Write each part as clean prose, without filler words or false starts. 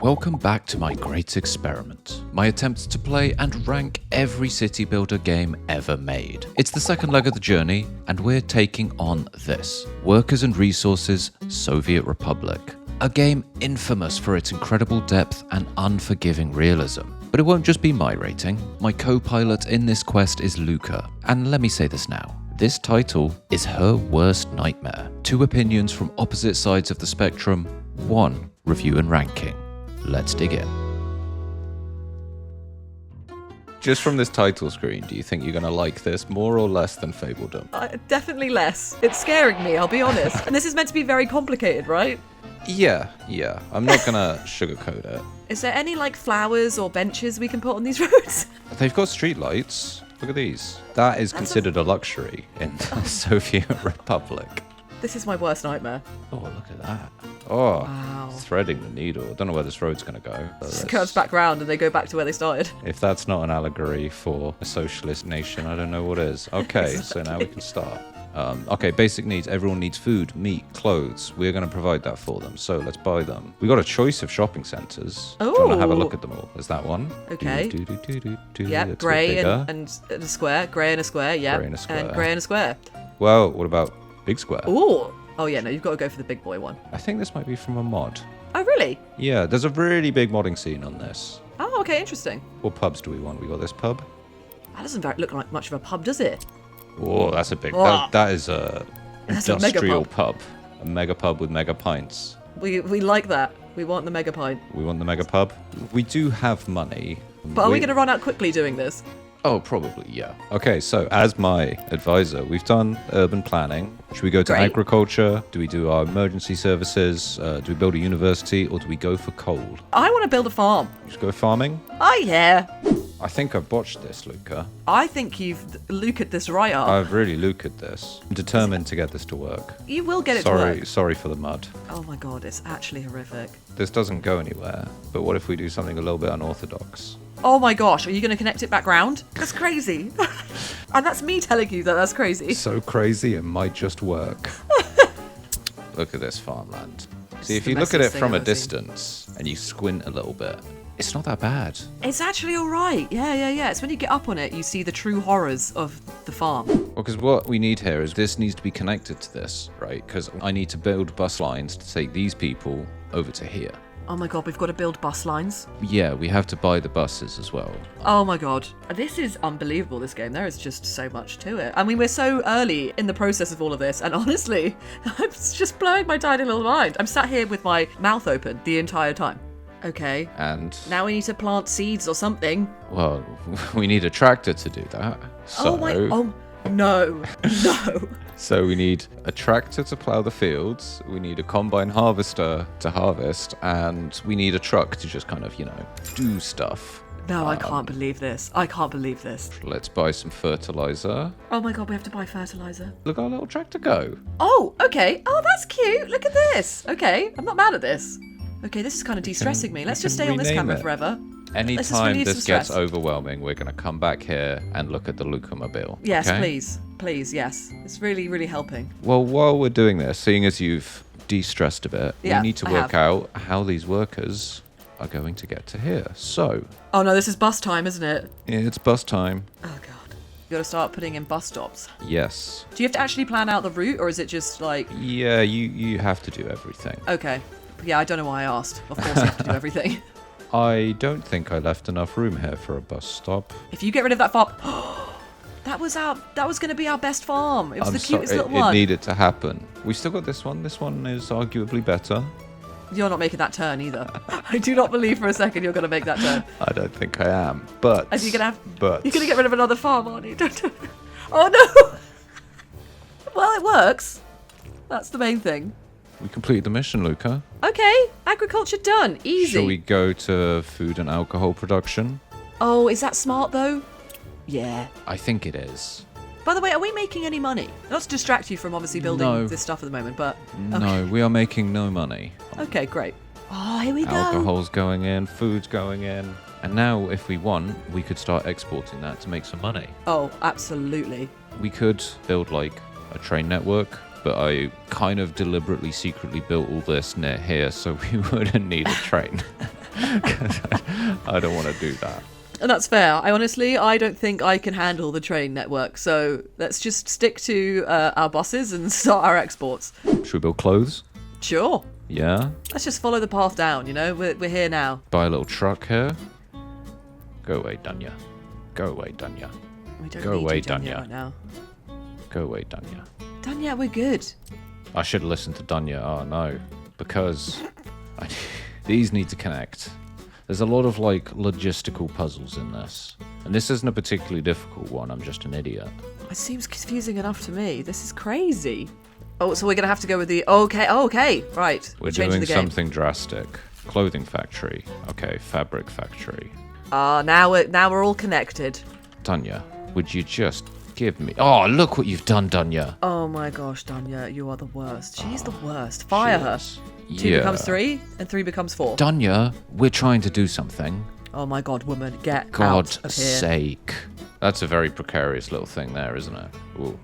Welcome back to my great experiment, my attempt to play and rank every city builder game ever made. It's the second leg of the journey, and we're taking on this, Workers and Resources, Soviet Republic. A game infamous for its incredible depth and unforgiving realism. But it won't just be my rating. My co-pilot in this quest is Luca, and let me say this now. This title is her worst nightmare. Two opinions from opposite sides of the spectrum, one review and ranking. Let's dig in. Just from this title screen, do you think you're going to like this more or less than Fabledom? Definitely less. It's scaring me, I'll be honest. And this is meant to be very complicated, right? Yeah. I'm not going to sugarcoat it. Is there any, flowers or benches we can put on these roads? They've got streetlights. Look at these. That is considered a luxury in the Soviet Republic. This is my worst nightmare. Oh, look at that. Oh, wow. Threading the needle. I don't know where this road's going to go. Just curves back round and they go back to where they started. If that's not an allegory for a socialist nation, I don't know what is. Okay, So now we can start. Okay, basic needs. Everyone needs food, meat, clothes. We're going to provide that for them, so let's buy them. We got a choice of shopping centres. Do you want to have a look at them all? There's that one. Okay. Yeah, grey and a square. Grey and a square, yeah. Grey and a square. And grey and a square. Well, what about big square? Ooh. Oh, yeah, no, you've got to go for the big boy one. I think this might be from a mod. Oh, really? Yeah, there's a really big modding scene on this. Oh, okay, interesting. What pubs do we want? We got this pub. That doesn't look like much of a pub, does it? Oh, that's a big... Oh. That is a That's industrial a mega pub. A mega pub with mega pints. We like that. We want the mega pint. We want the mega pub. We do have money. But are we going to run out quickly doing this? Oh, probably, yeah. Okay, so as my advisor, we've done urban planning. Should we go to agriculture? Do we do our emergency services? Do we build a university? Or do we go for coal? I want to build a farm. Just go farming? Oh, yeah. I think I've botched this, Luca. I think you've Luca'd this right up. I've really Luca'd this. I'm determined to get this to work. You will get it to work. Sorry for the mud. Oh my god, it's actually horrific. This doesn't go anywhere, but what if we do something a little bit unorthodox? Oh my gosh, are you going to connect it back round? That's crazy. And that's me telling you that that's crazy. So crazy it might just work. Look at this farmland. See, if you look at it from a distance and you squint a little bit, it's not that bad. It's actually all right. Yeah. It's when you get up on it, you see the true horrors of the farm. Well, because what we need here is this needs to be connected to this, right? Because I need to build bus lines to take these people over to here. Oh my god, we've got to build bus lines. Yeah, we have to buy the buses as well. Oh my god. This is unbelievable, this game. There is just so much to it. I mean, we're so early in the process of all of this, and honestly, I'm just blowing my tiny little mind. I'm sat here with my mouth open the entire time. Okay. And now we need to plant seeds or something. Well, we need a tractor to do that. So... No. So we need a tractor to plow the fields, we need a combine harvester to harvest, and we need a truck to just kind of, do stuff. No, I can't believe this. Let's buy some fertilizer. Oh my god, we have to buy fertilizer. Look at our little tractor go. Oh, okay. Oh, that's cute. Look at this. Okay, I'm not mad at this. Okay, this is kind of de-stressing me. Let's just stay on this camera forever. Anytime this gets overwhelming, we're going to come back here and look at the Luca-mobile. Yes, okay? Please, yes. It's really, really helping. Well, while we're doing this, seeing as you've de-stressed a bit, we need to work out how these workers are going to get to here. So... Oh no, this is bus time, isn't it? Yeah, it's bus time. Oh god. You gotta start putting in bus stops. Yes. Do you have to actually plan out the route, or is it just like... Yeah, you have to do everything. Okay. Yeah, I don't know why I asked. Of course you have to do everything. I don't think I left enough room here for a bus stop. If you get rid of that farm... That was going to be our best farm. It was the cutest little one. It needed to happen. We've still got this one. This one is arguably better. You're not making that turn either. I do not believe for a second you're going to make that turn. I don't think I am. But... You're going to get rid of another farm, aren't you? Oh no! Well, it works. That's the main thing. We completed the mission, Luca. Okay, agriculture done. Easy. Shall we go to food and alcohol production? Oh, is that smart though? Yeah. I think it is. By the way, are we making any money? Not to distract you from obviously building this stuff at the moment, but... Okay. No, we are making no money. Okay, great. Oh, here we go. Alcohol's going in, food's going in. And now, if we want, we could start exporting that to make some money. Oh, absolutely. We could build, a train network, but I kind of deliberately, secretly built all this near here so we wouldn't need a train. I don't want to do that. And that's fair. I don't think I can handle the train network. So let's just stick to our buses and start our exports. Should we build clothes? Sure. Yeah? Let's just follow the path down, you know? We're here now. Buy a little truck here. Go away, Dunya. Go away, Dunya. We don't Go need away, you, Dunya. right now. Go away, Dunya. Dunya, we're good. I should listen to Dunya. Oh, no. Because these need to connect. There's a lot of, like, logistical puzzles in this. And this isn't a particularly difficult one. I'm just an idiot. It seems confusing enough to me. This is crazy. Oh, so we're going to have to go with the... Okay. Right. We're changing doing the game. something drastic. Clothing factory. Okay, fabric factory. Now we're all connected. Dunya, would you just give me... Oh, look what you've done, Dunya. Oh my gosh, Dunya, you are the worst. She's the worst. Fire her. Jeez. 2 becomes 3, and 3 becomes 4. Dunya, we're trying to do something. Oh my god, woman, get out God's of here. sake. That's a very precarious little thing there, isn't it? Ooh.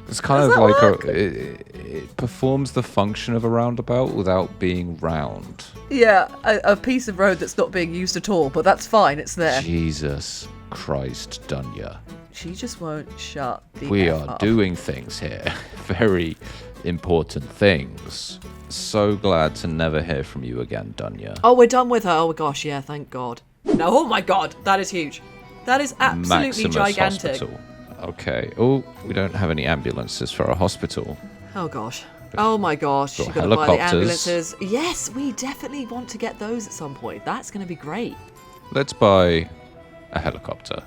It's kind Does of that like work? it performs the function of a roundabout without being round. Yeah, a piece of road that's not being used at all, but that's fine, it's there. Jesus Christ, Dunya. She just won't shut the We F are up. doing things here. Very important things. So glad to never hear from you again, Dunya. Oh, we're done with her. Oh my gosh, yeah, thank God. No, oh my God, that is huge. That is absolutely Maximus gigantic. Hospital. Okay. Oh, we don't have any ambulances for our hospital. Oh gosh. Oh my gosh, Got you've got to buy the helicopters. ambulances. Yes, we definitely want to get those at some point. That's going to be great. Let's buy a helicopter.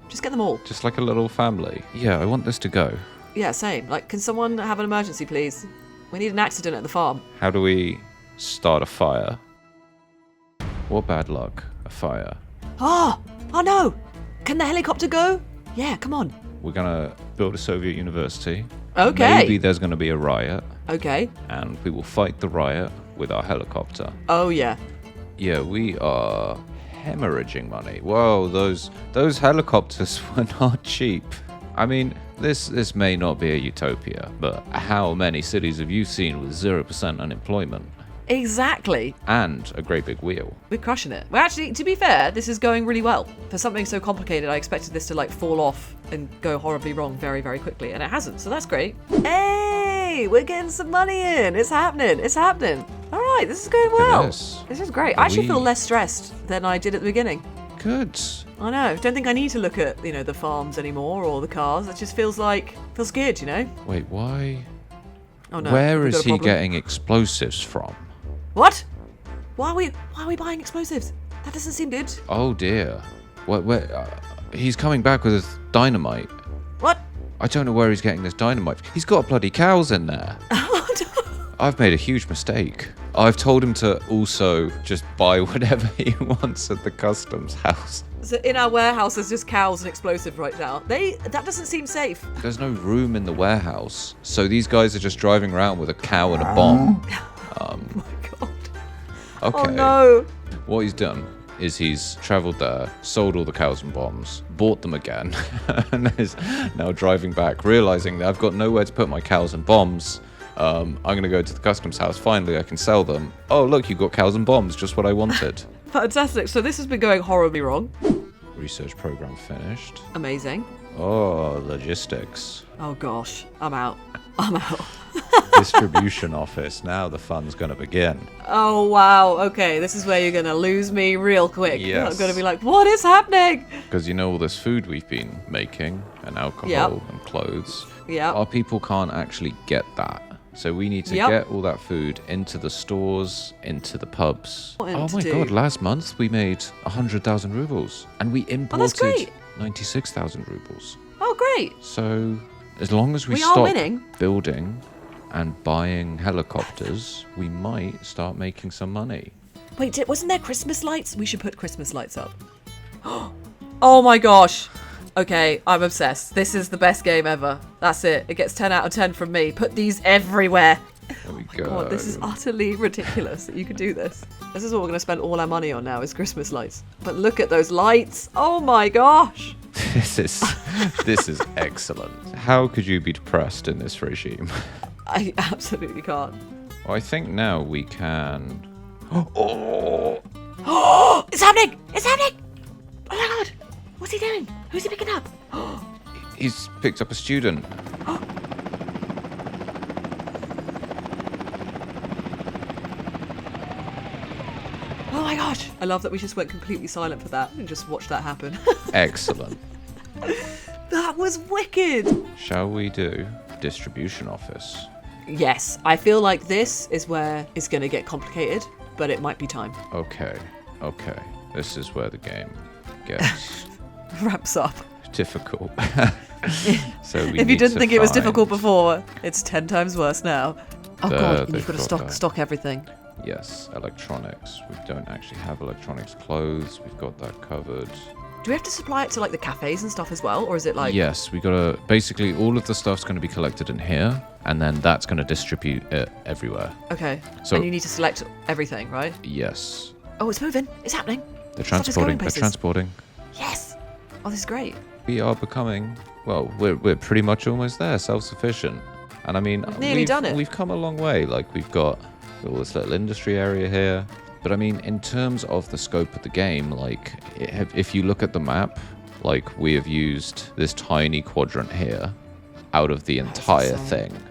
Just get them all. Just like a little family. Yeah, I want this to go. Yeah, same. Like, can someone have an emergency, please? We need an accident at the farm. How do we start a fire? What bad luck. A fire. Oh no! Can the helicopter go? Yeah, come on. We're gonna build a Soviet university. Okay. Maybe there's gonna be a riot. Okay. And we will fight the riot with our helicopter. Oh yeah. Yeah, we are hemorrhaging money. Whoa, those helicopters were not cheap. I mean, this may not be a utopia, but how many cities have you seen with 0% unemployment? Exactly. And a great big wheel. We're crushing it. Well, actually, to be fair, this is going really well. For something so complicated, I expected this to like fall off and go horribly wrong very, very quickly, and it hasn't, so that's great. Hey, we're getting some money in. It's happening. It's happening. All right, this is going well. This. This is great. I actually feel less stressed than I did at the beginning. Good. I know. Don't think I need to look at, the farms anymore or the cars. It just feels good, you know? Wait, why? Oh no. Where We've got is a he problem. getting explosives from? What? Why are we buying explosives? That doesn't seem good. Oh dear. He's coming back with dynamite. What? I don't know where he's getting this dynamite. He's got bloody cows in there. Oh no. I've made a huge mistake. I've told him to also just buy whatever he wants at the customs house. So in our warehouse, there's just cows and explosive right now. That doesn't seem safe. There's no room in the warehouse. So these guys are just driving around with a cow and a bomb. Oh my god. Okay. Oh no. What he's done is he's travelled there, sold all the cows and bombs, bought them again, and is now driving back, realising that I've got nowhere to put my cows and bombs. I'm going to go to the customs house. Finally, I can sell them. Oh, look, you've got cows and bombs, just what I wanted. Fantastic. So this has been going horribly wrong. Research program finished. Amazing. Oh, logistics. Oh gosh. I'm out. Distribution office. Now the fun's going to begin. Oh wow. Okay, this is where you're gonna lose me real quick. Yes. I'm gonna be like, what is happening? Because you know all this food we've been making, and alcohol Yep. and clothes. Yeah. Our people can't actually get that. So we need to Yep. get all that food into the stores, into the pubs. And Oh my to- god, last month we made 100,000 rubles. And we imported great. 96,000 rubles. Oh great. So as long as we We are stop winning. building and buying helicopters, we might start making some money. Wait, wasn't there Christmas lights? We should put Christmas lights up. Oh my gosh. Okay, I'm obsessed. This is the best game ever. That's it. It gets 10 out of 10 from me. Put these everywhere. There we go. God, this is utterly ridiculous that you could do this. This is what we're going to spend all our money on now is Christmas lights. But look at those lights. Oh my gosh. This is excellent. How could you be depressed in this regime? I absolutely can't. Well, I think now we can... Oh! It's happening! It's happening! Oh my god! What's he doing? Who's he picking up? He's picked up a student. Oh my gosh! I love that we just went completely silent for that and just watched that happen. Excellent. That was wicked! Shall we do distribution office? Yes, I feel like this is where it's going to get complicated, but it might be time. Okay. This is where the game gets Wraps up. difficult. So we If you need didn't to think it was find difficult before, it's 10 times worse now. Oh god, and they've you've got to got that. stock everything. Yes, electronics. We don't actually have electronics clothes. We've got that covered. Do we have to supply it to like the cafes and stuff as well, or is it like? Yes, we gotta. Basically, all of the stuff's going to be collected in here, and then that's going to distribute it everywhere. Okay. So- and you need to select everything, right? Yes, Oh, it's moving. It's happening. they're Stuff is going transporting. They're places. transporting. Yes. Oh, this is great. We are becoming. Well, we're pretty much almost there, self-sufficient. And I mean, We've nearly done it. We've come a long way. Like we've got all this little industry area here. But I mean, in terms of the scope of the game, like if you look at the map, like we have used this tiny quadrant here out of the entire insane. thing.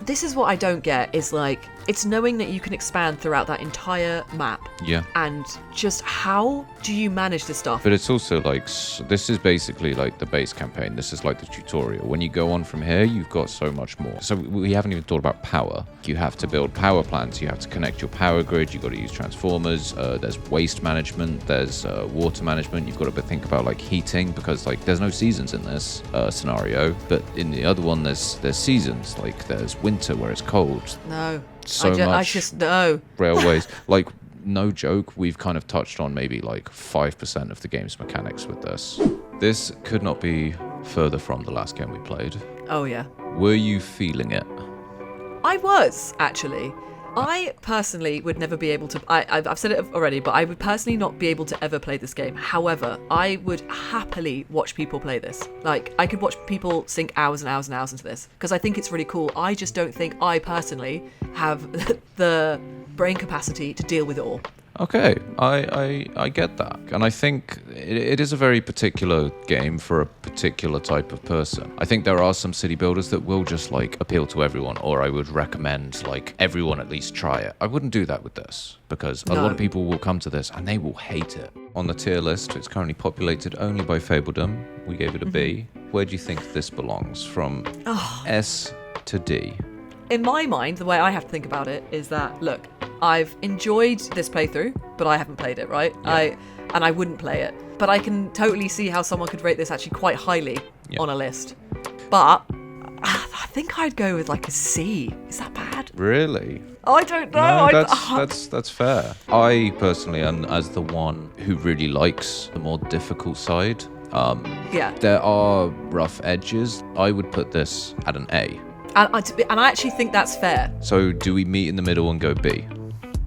This is what I don't get is like, it's knowing that you can expand throughout that entire map. Yeah. And just how do you manage this stuff? But it's also like, this is basically like the base campaign. This is like the tutorial. When you go on from here, you've got so much more. So we haven't even thought about power. You have to build power plants. You have to connect your power grid. You've got to use transformers. There's waste management. There's water management. You've got to think about like heating because like there's no seasons in this scenario. But in the other one, there's seasons. Like there's winter where it's cold. No. I just no. Railways. Like, no joke, we've kind of touched on maybe like 5% of the game's mechanics with this. This could not be further from the last game we played. Oh yeah. Were you feeling it? I was, actually. I personally would never be able to... I've said it already, but I would personally not be able to ever play this game. However, I would happily watch people play this. Like, I could watch people sink hours and hours and hours into this, because I think it's really cool. I just don't think I personally have the brain capacity to deal with it all. Okay, I get that. And I think it is a very particular game for a particular type of person. I think there are some city builders that will just like appeal to everyone, or I would recommend like everyone at least try it. I wouldn't do that with this because a lot of people will come to this and they will hate it. On the tier list, it's currently populated only by Fabledom. We gave it a B. Where do you think this belongs from S to D? In my mind, the way I have to think about it is that, look, I've enjoyed this playthrough, but I haven't played it, right? Yeah. I wouldn't play it. But I can totally see how someone could rate this actually quite highly on a list. But I think I'd go with like a C. Is that bad? Really? I don't know. No, that's fair. I personally am as the one who really likes the more difficult side. Yeah. There are rough edges. I would put this at an A. And I actually think that's fair. So do we meet in the middle and go B?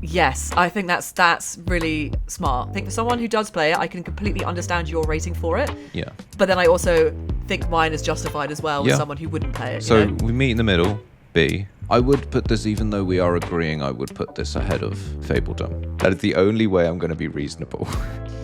Yes, I think that's really smart. I think for someone who does play it, I can completely understand your rating for it. Yeah. But then I also think mine is justified as well with Yeah. someone who wouldn't play it. So you know? we meet in the middle, B. I would put this, even though we are agreeing, I would put this ahead of Fabledom. That is the only way I'm going to be reasonable.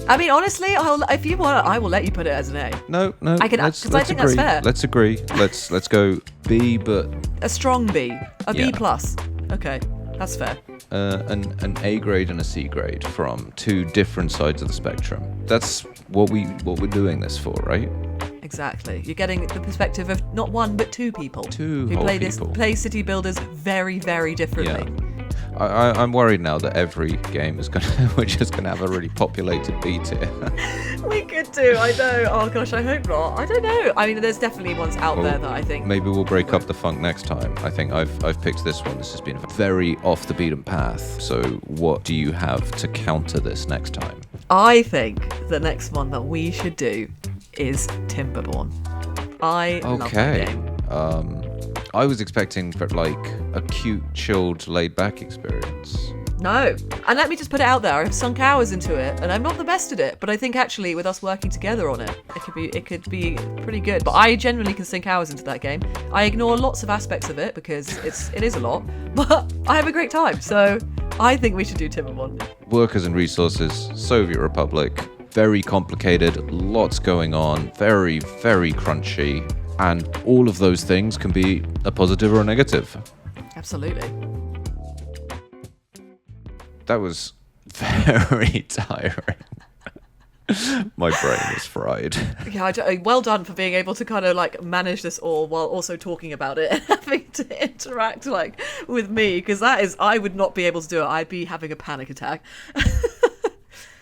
I mean, honestly, if you want, I will let you put it as an A. No. I can, let's 'cause I think that's agree. fair. Let's agree. Let's go B, but A strong B, a B Yeah. plus. Okay, that's fair. an A grade and a C grade from two different sides of the spectrum. That's what we're doing this for, right? Exactly. You're getting the perspective of not one but two people Two who whole play people. play city builders very, very differently. I'm worried now that every game is we're just gonna have a really populated B tier. We could do. I know. Oh gosh, I hope not. I don't know. I mean, there's definitely ones out there that I think. Maybe we'll break up the funk next time. I think I've picked this one. This has been very off the beaten path. So what do you have to counter this next time? I think the next one that we should do is Timberborn. I love that game. I was expecting like a cute, chilled, laid-back experience. No. And let me just put it out there. I've sunk hours into it and I'm not the best at it, but I think actually with us working together on it, it could be pretty good. But I genuinely can sink hours into that game. I ignore lots of aspects of it because it is a lot, but I have a great time. So I think we should do Timbermon. Workers and resources, Soviet Republic, very complicated, lots going on, very, very crunchy, and all of those things can be a positive or a negative. Absolutely. That was very tiring. My brain is fried. Yeah, well done for being able to kind of like manage this all while also talking about it and having to interact like with me, because I would not be able to do it. I'd be having a panic attack.